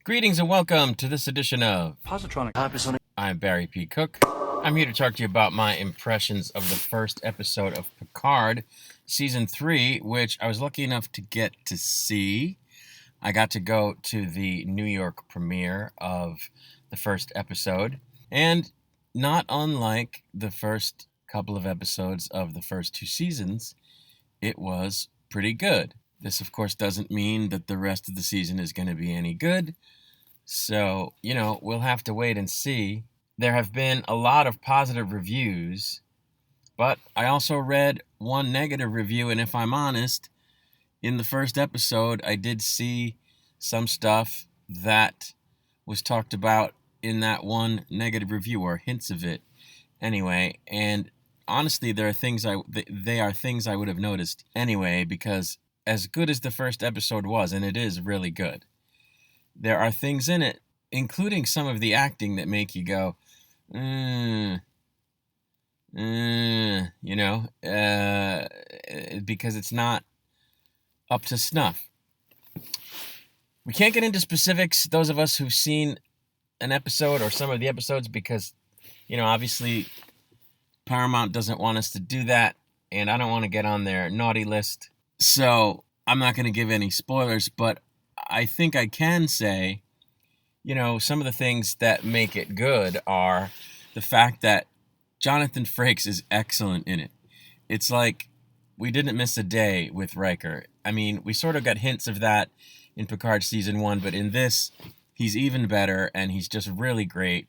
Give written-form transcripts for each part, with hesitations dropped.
Greetings and welcome to this edition of Positronic. I'm Barry P. Cook. I'm here to talk to you about my impressions of the first episode of Picard, Season 3, which I was lucky enough to get to see. I got to go to the New York premiere of the first episode, and not unlike the first couple of episodes of the first two seasons, it was pretty good. This, of course, doesn't mean that the rest of the season is going to be any good. So, we'll have to wait and see. There have been a lot of positive reviews, but I also read one negative review, and if I'm honest, in the first episode, I did see some stuff that was talked about in that one negative review, or hints of it anyway, and honestly, they are things I would have noticed anyway, because as good as the first episode was, and it is really good, there are things in it, including some of the acting, that make you go, because it's not up to snuff. We can't get into specifics, those of us who've seen an episode or some of the episodes, because, obviously Paramount doesn't want us to do that, and I don't want to get on their naughty list. So I'm not going to give any spoilers, but I think I can say, some of the things that make it good are the fact that Jonathan Frakes is excellent in it. It's like we didn't miss a day with Riker. I mean, we sort of got hints of that in Picard Season 1, but in this, he's even better, and he's just really great.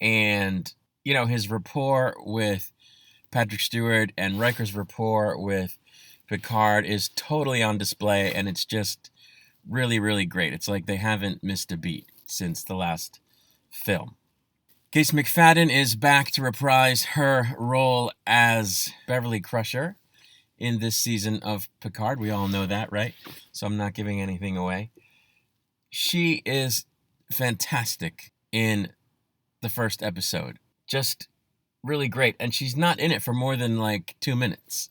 And, his rapport with Patrick Stewart and Riker's rapport with Picard is totally on display, and it's just really, really great. It's like they haven't missed a beat since the last film. Case McFadden is back to reprise her role as Beverly Crusher in this season of Picard. We all know that, right? So I'm not giving anything away. She is fantastic in the first episode. Just really great. And she's not in it for more than 2 minutes.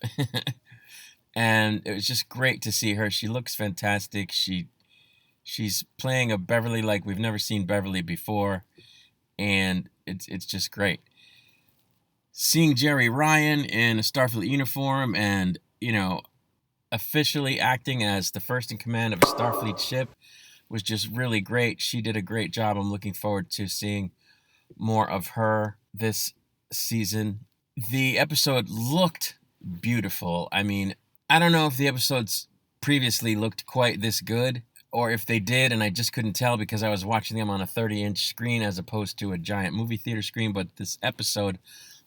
And it was just great to see her. She looks fantastic. She's playing a Beverly like we've never seen Beverly before. And it's just great. Seeing Jeri Ryan in a Starfleet uniform and, officially acting as the first in command of a Starfleet ship was just really great. She did a great job. I'm looking forward to seeing more of her this season. The episode looked beautiful. I mean, I don't know if the episodes previously looked quite this good, or if they did and I just couldn't tell because I was watching them on a 30-inch screen as opposed to a giant movie theater screen, but this episode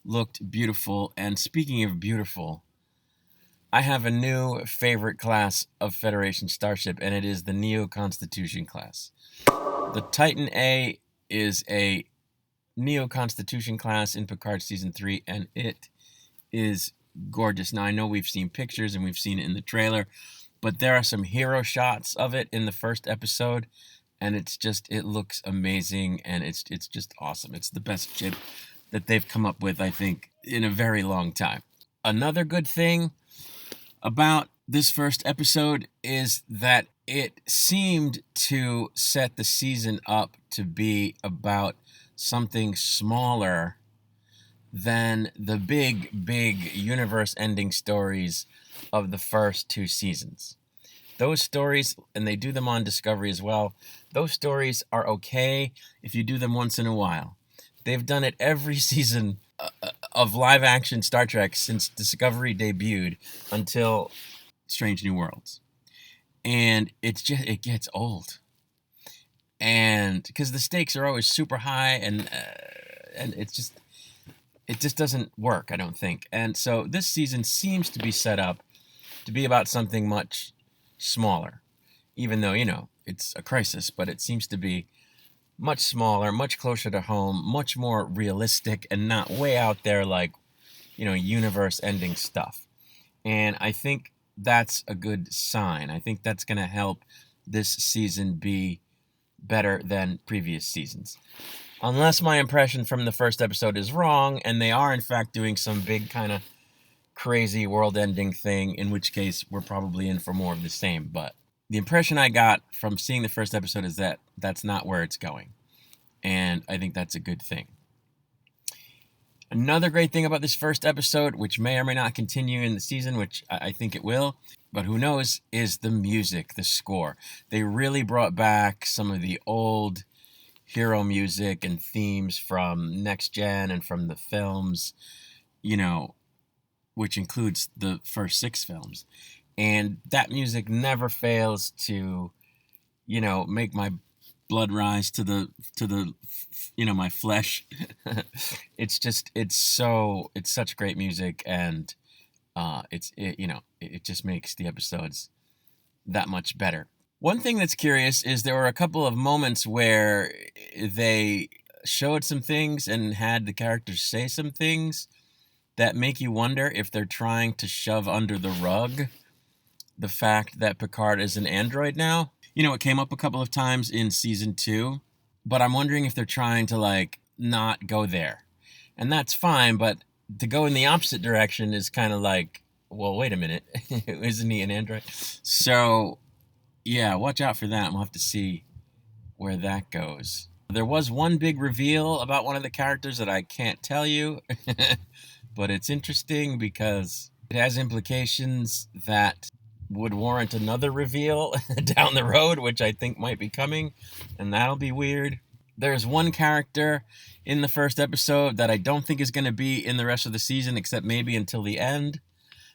looked beautiful. And speaking of beautiful, I have a new favorite class of Federation starship, and it is the Neo-Constitution class. The Titan A is a Neo-Constitution class in Picard Season 3, and it is gorgeous. Now, I know we've seen pictures and we've seen it in the trailer, but there are some hero shots of it in the first episode, and it looks amazing, and it's just awesome. It's the best ship that they've come up with, I think, in a very long time. Another good thing about this first episode is that it seemed to set the season up to be about something smaller than the big universe-ending stories of the first two seasons. Those stories, and they do them on Discovery as well, those stories are okay if you do them once in a while. They've done it every season of live-action Star Trek since Discovery debuted until Strange New Worlds. And it gets old. And because the stakes are always super high, and it just doesn't work, I don't think. And so this season seems to be set up to be about something much smaller, even though, it's a crisis, but it seems to be much smaller, much closer to home, much more realistic, and not way out there like, universe-ending stuff. And I think that's a good sign. I think that's going to help this season be better than previous seasons. Unless my impression from the first episode is wrong, and they are in fact doing some big kind of crazy world-ending thing, in which case we're probably in for more of the same. But the impression I got from seeing the first episode is that that's not where it's going. And I think that's a good thing. Another great thing about this first episode, which may or may not continue in the season, which I think it will, but who knows, is the music, the score. They really brought back some of the old hero music and themes from Next Gen and from the films, you know, which includes the first 6 films. And that music never fails to, you know, make my blood rise to the you know, my flesh. It's such great music, and it just makes the episodes that much better. One thing that's curious is there were a couple of moments where they showed some things and had the characters say some things that make you wonder if they're trying to shove under the rug the fact that Picard is an android now. You know, it came up a couple of times in season 2, but I'm wondering if they're trying to, like, not go there. And that's fine, but to go in the opposite direction is kind of like, well, wait a minute. Isn't he an android? So, yeah, watch out for that. We'll have to see where that goes. There was one big reveal about one of the characters that I can't tell you, but it's interesting because it has implications that would warrant another reveal down the road, which I think might be coming, and that'll be weird. There's one character in the first episode that I don't think is going to be in the rest of the season, except maybe until the end.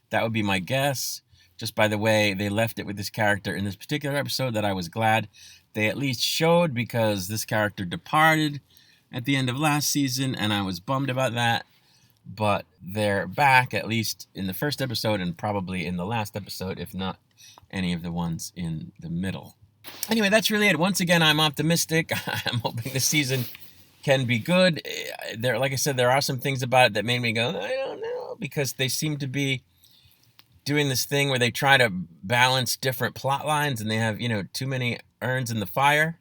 That would be my guess. Just by the way they left it with this character in this particular episode that I was glad they at least showed, because this character departed at the end of last season, and I was bummed about that. But they're back, at least in the first episode and probably in the last episode, if not any of the ones in the middle. Anyway, that's really it. Once again, I'm optimistic. I'm hoping the season can be good. There, like I said, there are some things about it that made me go, I don't know, because they seem to be doing this thing where they try to balance different plot lines, and they have, you know, too many irons in the fire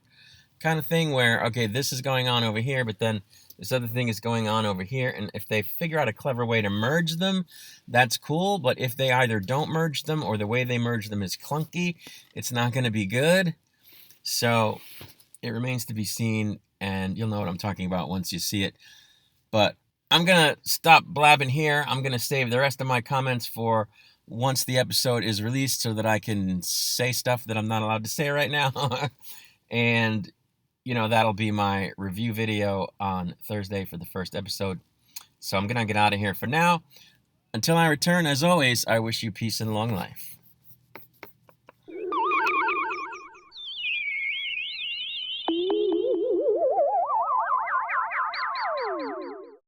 kind of thing where, okay, this is going on over here, but then this other thing is going on over here. And if they figure out a clever way to merge them, that's cool. But if they either don't merge them or the way they merge them is clunky, it's not going to be good. So it remains to be seen, and you'll know what I'm talking about once you see it. But I'm going to stop blabbing here. I'm going to save the rest of my comments for once the episode is released so that I can say stuff that I'm not allowed to say right now. And you know, that'll be my review video on Thursday for the first episode. So I'm going to get out of here for now. Until I return, as always, I wish you peace and long life.